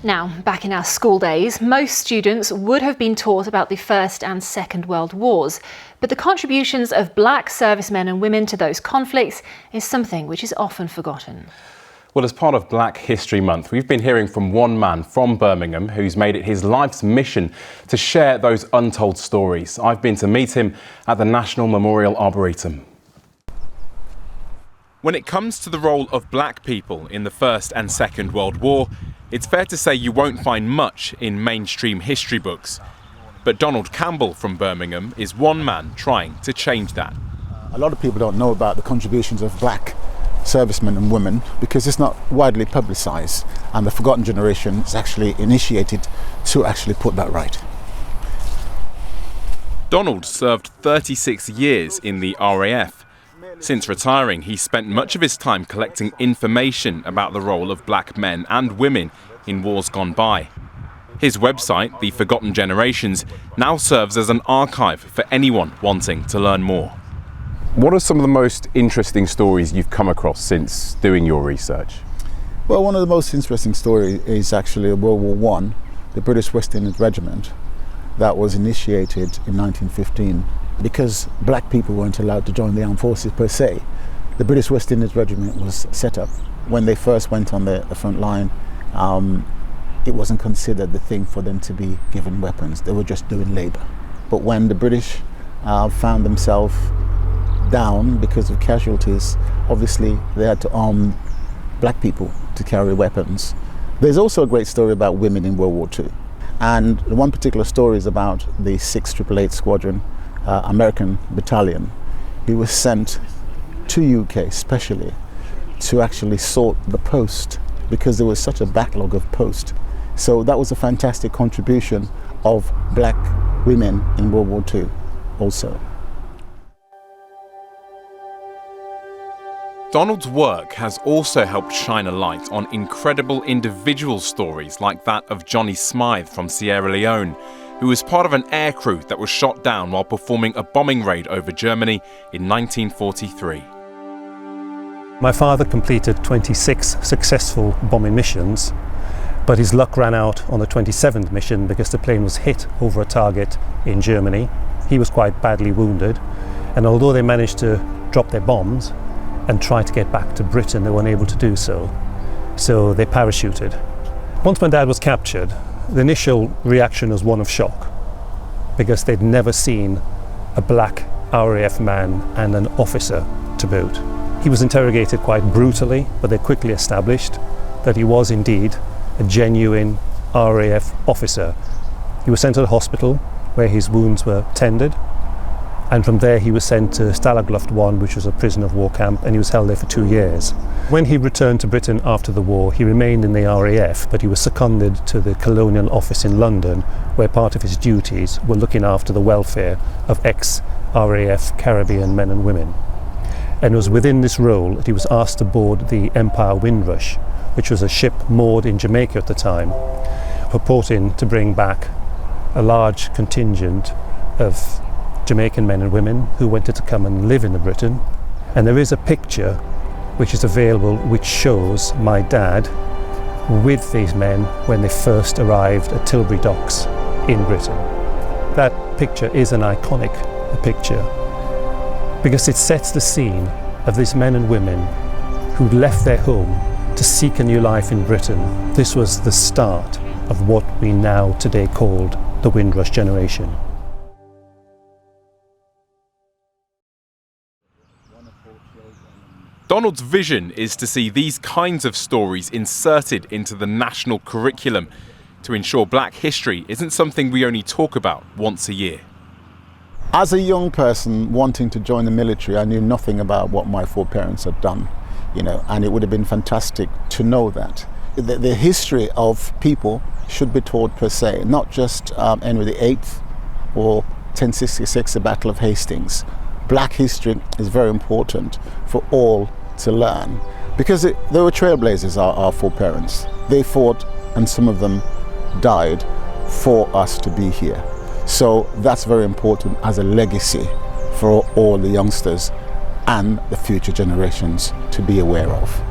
Now, back in our school days, most students would have been taught about the First and Second World Wars, but the contributions of black servicemen and women to those conflicts is something which is often forgotten. Well, as part of Black History Month, we've been hearing from one man from Birmingham who's made it his life's mission to share those untold stories. I've been to meet him at the National Memorial Arboretum. When it comes to the role of black people in the First and Second World War, it's fair to say you won't find much in mainstream history books. But Donald Campbell from Birmingham is one man trying to change that. A lot of people don't know about the contributions of black servicemen and women because it's not widely publicised, and the forgotten generation is actually initiated to actually put that right. Donald served 36 years in the RAF. Since retiring, he spent much of his time collecting information about the role of black men and women in wars gone by. His website, The Forgotten Generations, now serves as an archive for anyone wanting to learn more. What are some of the most interesting stories you've come across since doing your research? Well, one of the most interesting stories is actually World War I, the British West Indies Regiment that was initiated in 1915. Because black people weren't allowed to join the armed forces per se, the British West Indies Regiment was set up. When they first went on the front line, it wasn't considered the thing for them to be given weapons. They were just doing labour. But when the British found themselves down because of casualties, obviously they had to arm black people to carry weapons. There's also a great story about women in World War II. And one particular story is about the 6th 888 Squadron American battalion. He was sent to UK especially to actually sort the post because there was such a backlog of post. So that was a fantastic contribution of black women in World War II also. Donald's work has also helped shine a light on incredible individual stories like that of Johnny Smythe from Sierra Leone, who was part of an aircrew that was shot down while performing a bombing raid over Germany in 1943. My father completed 26 successful bombing missions, but his luck ran out on the 27th mission because the plane was hit over a target in Germany. He was quite badly wounded, and although they managed to drop their bombs and try to get back to Britain, they weren't able to do so. So they parachuted. Once my dad was captured, the initial reaction was one of shock because they'd never seen a black RAF man and an officer to boot. He was interrogated quite brutally, but they quickly established that he was indeed a genuine RAF officer. He was sent to the hospital where his wounds were tended, and from there he was sent to Stalag Luft 1, which was a prisoner of war camp, and he was held there for 2 years. When he returned to Britain after the war, he remained in the RAF, but he was seconded to the Colonial Office in London, where part of his duties were looking after the welfare of ex-RAF Caribbean men and women. And it was within this role that he was asked to board the Empire Windrush, which was a ship moored in Jamaica at the time, purporting to bring back a large contingent of Jamaican men and women who wanted to come and live in Britain. And there is a picture which is available which shows my dad with these men when they first arrived at Tilbury Docks in Britain. That picture is an iconic picture because it sets the scene of these men and women who left their home to seek a new life in Britain. This was the start of what we now today called the Windrush generation. Donald's vision is to see these kinds of stories inserted into the national curriculum to ensure black history isn't something we only talk about once a year. As a young person wanting to join the military, I knew nothing about what my foreparents had done, and it would have been fantastic to know that. The history of people should be taught per se, not just Henry VIII or 1066, the Battle of Hastings. Black history is very important for all to learn because they were trailblazers, our foreparents. They fought and some of them died for us to be here. So that's very important as a legacy for all the youngsters and the future generations to be aware of.